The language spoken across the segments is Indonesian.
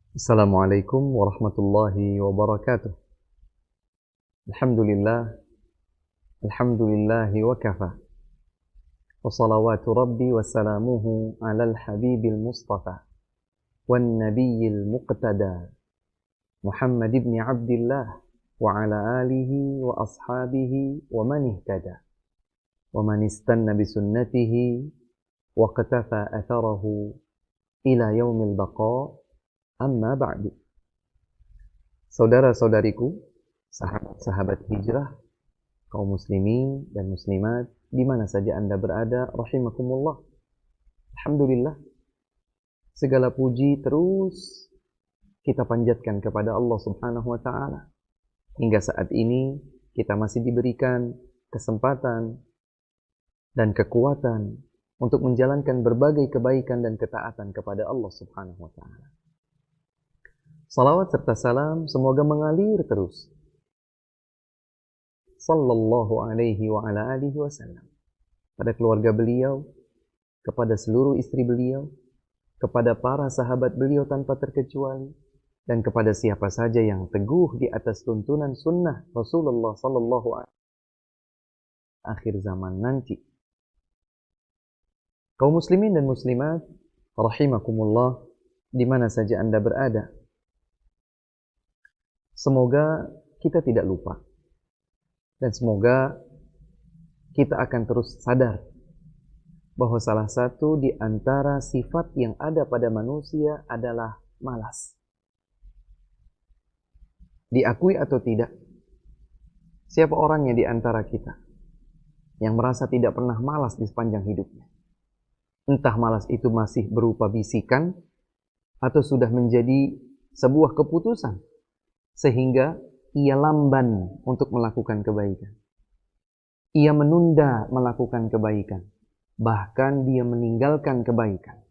Assalamualaikum warahmatullahi wabarakatuh. Alhamdulillah, alhamdulillahi wa kafa. Wa salawatu rabbi wa salamuhu ala al-habibil mustafa. Wan nabiyil muqtada. Muhammad ibn Abdillah. Wa ala alihi wa ashabihi wa man ihtada. Wa man istanna bisunnatihi. Wa qatafa atharahu ila yaumil baqa. Amma ba'du. Saudara-saudariku, sahabat-sahabat hijrah, kaum muslimin dan muslimat, di mana saja Anda berada, rahimakumullah. Alhamdulillah, segala puji terus kita panjatkan kepada Allah Subhanahu wa Ta'ala. Hingga saat ini kita masih diberikan kesempatan dan kekuatan untuk menjalankan berbagai kebaikan dan ketaatan kepada Allah Subhanahu wa Ta'ala. Salawat serta salam semoga mengalir terus. Sallallahu alaihi wa ala alihi wasallam. Pada keluarga beliau, kepada seluruh istri beliau, kepada para sahabat beliau tanpa terkecuali, dan kepada siapa saja yang teguh di atas tuntunan sunnah Rasulullah sallallahu alaihi wasallam akhir zaman nanti. Kaum muslimin dan muslimat, rahimakumullah, di mana saja Anda berada. Semoga kita tidak lupa. Dan semoga kita akan terus sadar bahwa salah satu di antara sifat yang ada pada manusia adalah malas. Diakui atau tidak, siapa orangnya di antara kita yang merasa tidak pernah malas di sepanjang hidupnya? Entah malas itu masih berupa bisikan atau sudah menjadi sebuah keputusan, sehingga ia lamban untuk melakukan kebaikan. Ia menunda melakukan kebaikan. Bahkan dia meninggalkan kebaikan.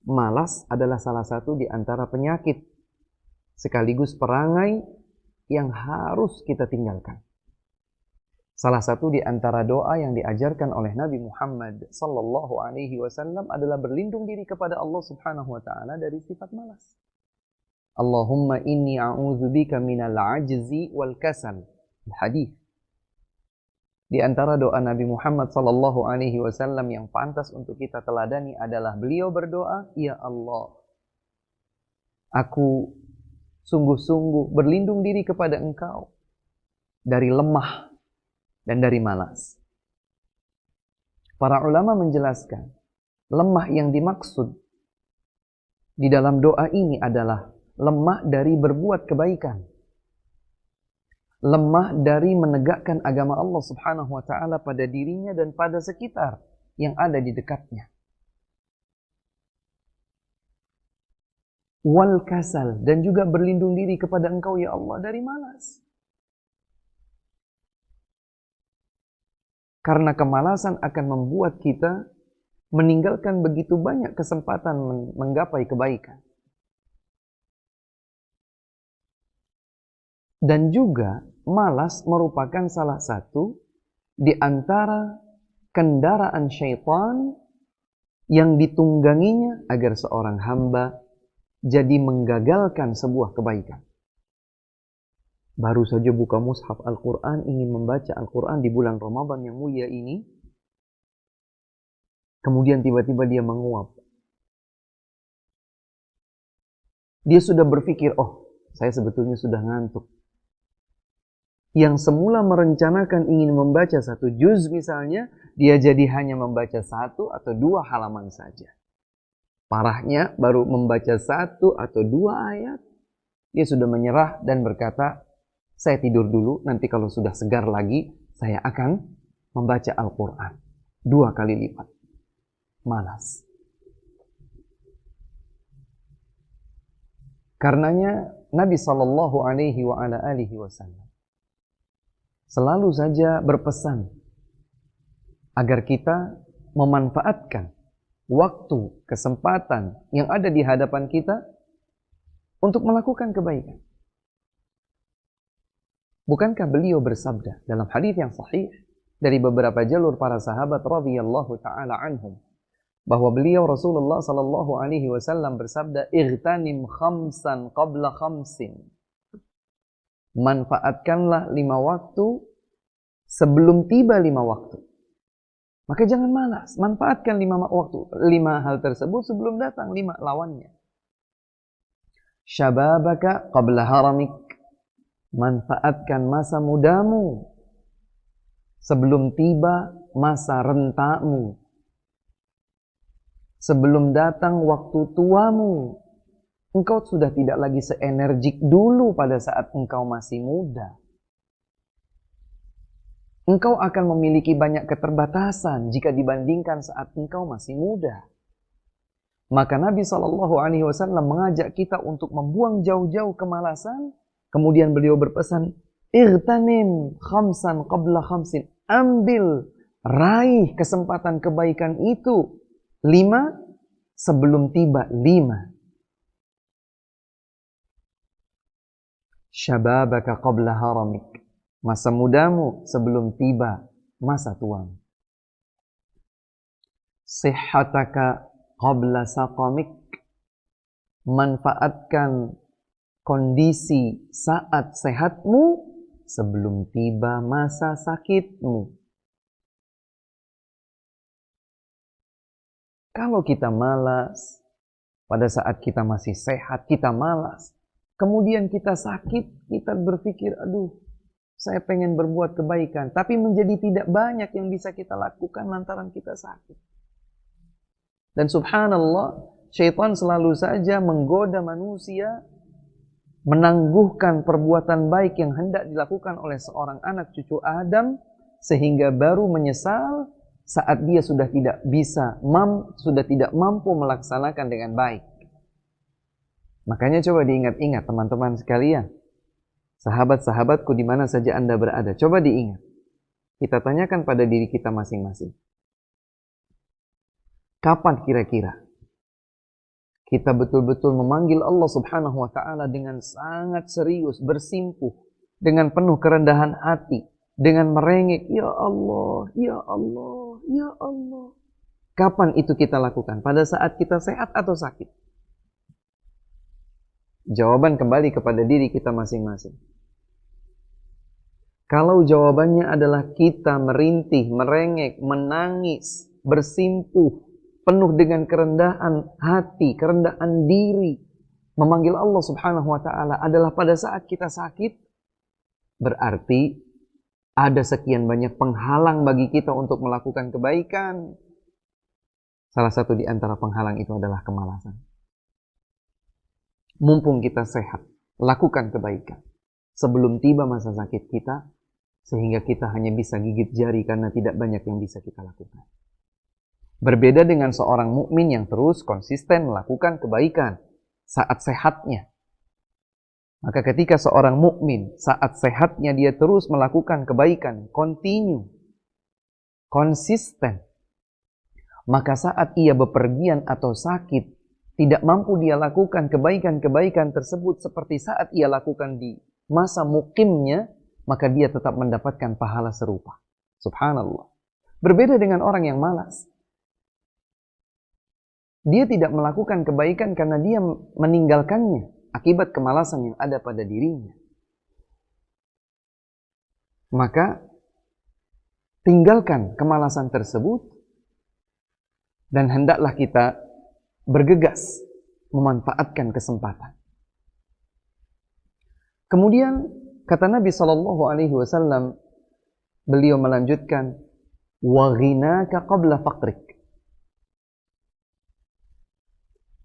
Malas adalah salah satu di antara penyakit, sekaligus perangai yang harus kita tinggalkan. Salah satu di antara doa yang diajarkan oleh Nabi Muhammad sallallahu alaihi wasallam adalah berlindung diri kepada Allah Subhanahu wa Ta'ala dari sifat malas. Allahumma inni a'udzubika minal ajzi wal kasal. Hadis. Di antara doa Nabi Muhammad sallallahu alaihi wasallam yang pantas untuk kita teladani adalah beliau berdoa, "Ya Allah, aku sungguh-sungguh berlindung diri kepada Engkau dari lemah dan dari malas." Para ulama menjelaskan, lemah yang dimaksud di dalam doa ini adalah lemah dari berbuat kebaikan. Lemah dari menegakkan agama Allah Subhanahu wa Ta'ala pada dirinya dan pada sekitar yang ada di dekatnya. Wal kasal, dan juga berlindung diri kepada Engkau ya Allah dari malas. Karena kemalasan akan membuat kita meninggalkan begitu banyak kesempatan menggapai kebaikan. Dan juga malas merupakan salah satu di antara kendaraan syaitan yang ditungganginya agar seorang hamba jadi menggagalkan sebuah kebaikan. Baru saja buka mushaf Al-Quran, ingin membaca Al-Quran di bulan Ramadan yang mulia ini, kemudian tiba-tiba dia menguap. Dia sudah berpikir, oh, saya sebetulnya sudah ngantuk. Yang semula merencanakan ingin membaca 1 juz misalnya, dia jadi hanya membaca 1 atau 2 halaman saja. Parahnya baru membaca 1 atau 2 ayat, dia sudah menyerah dan berkata, saya tidur dulu, nanti kalau sudah segar lagi, saya akan membaca Al-Quran. 2 kali lipat. Malas. Karenanya Nabi sallallahu alaihi wa ala alihi wasallam selalu saja berpesan agar kita memanfaatkan waktu, kesempatan yang ada di hadapan kita untuk melakukan kebaikan. Bukankah beliau bersabda dalam hadis yang sahih dari beberapa jalur para sahabat radhiyallahu taala anhum, bahwa beliau Rasulullah sallallahu alaihi wasallam bersabda, "Ightanim khamsan qabla khamsin." Manfaatkanlah 5 waktu sebelum tiba 5 waktu. Maka jangan malas, manfaatkan 5 waktu, 5 hal tersebut sebelum datang 5 lawannya. Syababaka qabla haramik. Manfaatkan masa mudamu sebelum tiba masa rentamu. Sebelum datang waktu tuamu. Engkau sudah tidak lagi seenergik dulu pada saat engkau masih muda. Engkau akan memiliki banyak keterbatasan jika dibandingkan saat engkau masih muda. Maka Nabi SAW mengajak kita untuk membuang jauh-jauh kemalasan. Kemudian beliau berpesan, "Ightanim khamsan qabla khamsin." Ambil, raih kesempatan kebaikan itu 5 sebelum tiba 5. Syababaka qabla haramik. Masa mudamu sebelum tiba masa tuamu. Sihhataka qabla saqamik. Manfaatkan kondisi saat sehatmu sebelum tiba masa sakitmu. Kalau kita malas, pada saat kita masih sehat, kita malas. Kemudian kita sakit, kita berpikir, aduh, saya pengen berbuat kebaikan. Tapi menjadi tidak banyak yang bisa kita lakukan lantaran kita sakit. Dan subhanallah, syaitan selalu saja menggoda manusia, menangguhkan perbuatan baik yang hendak dilakukan oleh seorang anak cucu Adam, sehingga baru menyesal saat dia sudah tidak mampu melaksanakan dengan baik. Makanya coba diingat-ingat teman-teman sekalian, sahabat-sahabatku di mana saja Anda berada, coba diingat. Kita tanyakan pada diri kita masing-masing. Kapan kira-kira kita betul-betul memanggil Allah Subhanahu wa ta'ala dengan sangat serius, bersimpuh, dengan penuh kerendahan hati, dengan merengek, "Ya Allah, Ya Allah, Ya Allah." Kapan itu kita lakukan? Pada saat kita sehat atau sakit? Jawaban kembali kepada diri kita masing-masing. Kalau jawabannya adalah kita merintih, merengek, menangis, bersimpuh, penuh dengan kerendahan hati, kerendahan diri, memanggil Allah Subhanahu wa ta'ala adalah pada saat kita sakit, berarti ada sekian banyak penghalang bagi kita untuk melakukan kebaikan. Salah satu di antara penghalang itu adalah kemalasan. Mumpung kita sehat, lakukan kebaikan sebelum tiba masa sakit kita, sehingga kita hanya bisa gigit jari karena tidak banyak yang bisa kita lakukan. Berbeda dengan seorang mukmin yang terus konsisten melakukan kebaikan saat sehatnya. Maka ketika seorang mukmin saat sehatnya dia terus melakukan kebaikan, continue, konsisten, maka saat ia bepergian atau sakit, tidak mampu dia lakukan kebaikan-kebaikan tersebut seperti saat ia lakukan di masa mukimnya, maka dia tetap mendapatkan pahala serupa. Subhanallah. Berbeda dengan orang yang malas. Dia tidak melakukan kebaikan karena dia meninggalkannya akibat kemalasan yang ada pada dirinya. Maka tinggalkan kemalasan tersebut dan hendaklah kita bergegas memanfaatkan kesempatan. Kemudian kata Nabi SAW, beliau melanjutkan, "Wa ghinaka qabla faqrik."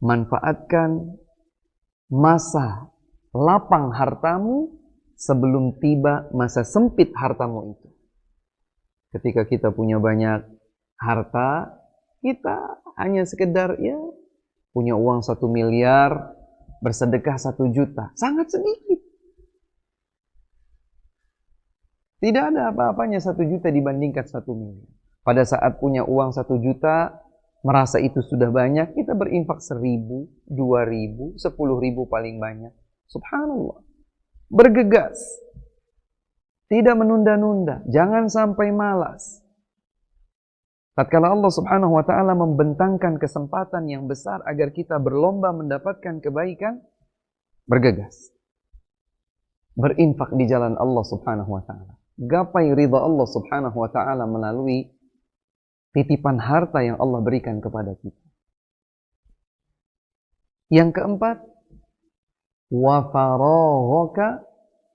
Manfaatkan masa lapang hartamu sebelum tiba masa sempit hartamu itu. Ketika kita punya banyak harta, kita hanya sekedar punya uang 1 miliar, bersedekah 1 juta. Sangat sedikit. Tidak ada apa-apanya 1 juta dibandingkan 1 miliar. Pada saat punya uang 1 juta, merasa itu sudah banyak, kita berinfak 1.000, 2.000, 10.000 paling banyak. Subhanallah. Bergegas. Tidak menunda-nunda. Jangan sampai malas. Tatkala Allah Subhanahu wa taala membentangkan kesempatan yang besar agar kita berlomba mendapatkan kebaikan, bergegas. Berinfak di jalan Allah Subhanahu wa taala. Gapai ridha Allah Subhanahu wa taala melalui titipan harta yang Allah berikan kepada kita. Yang keempat, wa faraghaka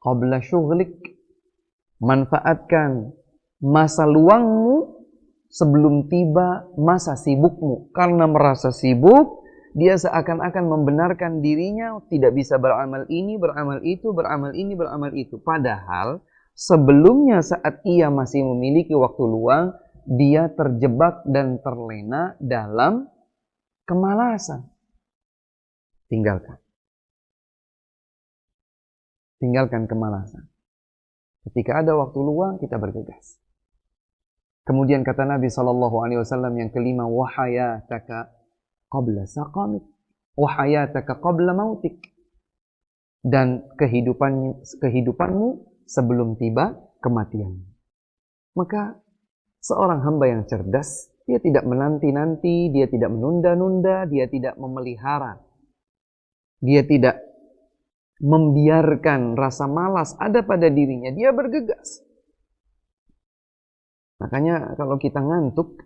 qabla syughlik. Manfaatkan masa luangmu sebelum tiba masa sibukmu. Karena merasa sibuk, dia seakan-akan membenarkan dirinya tidak bisa beramal ini, beramal itu, beramal ini, beramal itu. Padahal sebelumnya saat ia masih memiliki waktu luang, dia terjebak dan terlena dalam kemalasan. Tinggalkan. Tinggalkan kemalasan. Ketika ada waktu luang, kita bergegas. Kemudian kata Nabi SAW yang kelima, wahayataka qabla saqamik, wahayataka qabla mautik. Dan kehidupanmu sebelum tiba kematian. Maka seorang hamba yang cerdas, dia tidak menanti-nanti, dia tidak menunda-nunda, dia tidak memelihara. Dia tidak membiarkan rasa malas ada pada dirinya, dia bergegas. Makanya kalau kita ngantuk,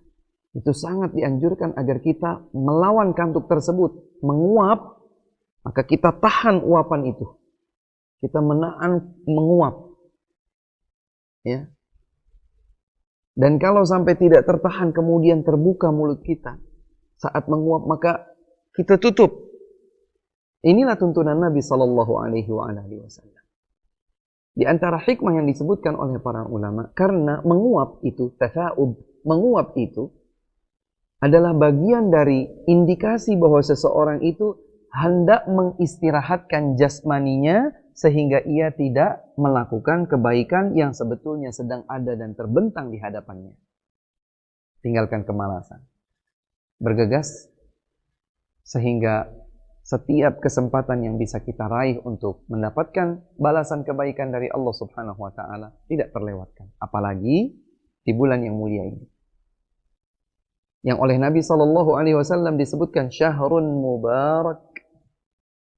itu sangat dianjurkan agar kita melawan kantuk tersebut, menguap, maka kita tahan uapan itu. Kita menahan menguap. Ya. Dan kalau sampai tidak tertahan kemudian terbuka mulut kita saat menguap, maka kita tutup. Inilah tuntunan Nabi SAW. Di antara hikmah yang disebutkan oleh para ulama, karena menguap itu, tafa'ub, menguap itu adalah bagian dari indikasi bahwa seseorang itu hendak mengistirahatkan jasmaninya sehingga ia tidak melakukan kebaikan yang sebetulnya sedang ada dan terbentang di hadapannya. Tinggalkan kemalasan. Bergegas sehingga setiap kesempatan yang bisa kita raih untuk mendapatkan balasan kebaikan dari Allah Subhanahu wa taala tidak terlewatkan. Apalagi di bulan yang mulia ini. Yang oleh Nabi SAW disebutkan syahrun mubarak.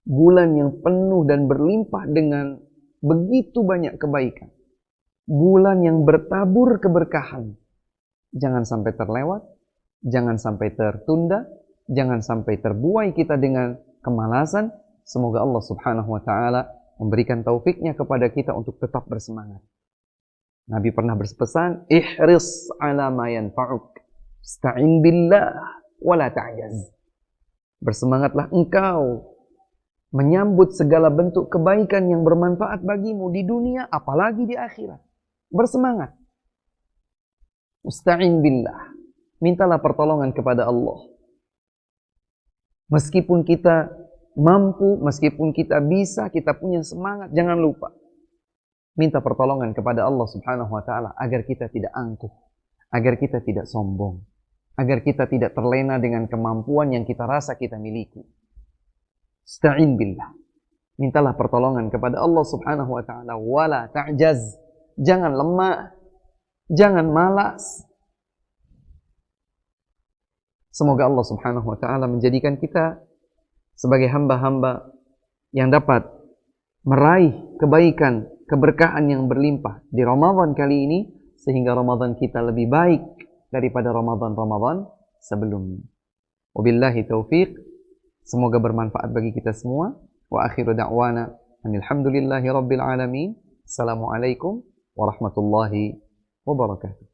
Bulan yang penuh dan berlimpah dengan begitu banyak kebaikan. Bulan yang bertabur keberkahan. Jangan sampai terlewat, jangan sampai tertunda, jangan sampai terbuai kita dengan kemalasan. Semoga Allah Subhanahu wa taala memberikan taufiknya kepada kita untuk tetap bersemangat. Nabi pernah berpesan, ihris ala ma yanfa'uk, ista'in billah wa la ta'jaz. Bersemangatlah engkau menyambut segala bentuk kebaikan yang bermanfaat bagimu di dunia apalagi di akhirat. Bersemangat. Ista'in billah. Mintalah pertolongan kepada Allah. Meskipun kita mampu, meskipun kita bisa, kita punya semangat, jangan lupa. Minta pertolongan kepada Allah Subhanahu wa taala agar kita tidak angkuh, agar kita tidak sombong, agar kita tidak terlena dengan kemampuan yang kita rasa kita miliki. Ista'in billah. Mintalah pertolongan kepada Allah Subhanahu wa taala, wala ta'jaz. Jangan lemah, jangan malas. Semoga Allah Subhanahu wa taala menjadikan kita sebagai hamba-hamba yang dapat meraih kebaikan, keberkahan yang berlimpah di Ramadan kali ini, sehingga Ramadan kita lebih baik daripada Ramadan-Ramadan sebelumnya. Wabillahi taufiq. Semoga bermanfaat bagi kita semua. Wa akhiru da'wana alhamdulillahi rabbil alamin. Assalamualaikum warahmatullahi wabarakatuh.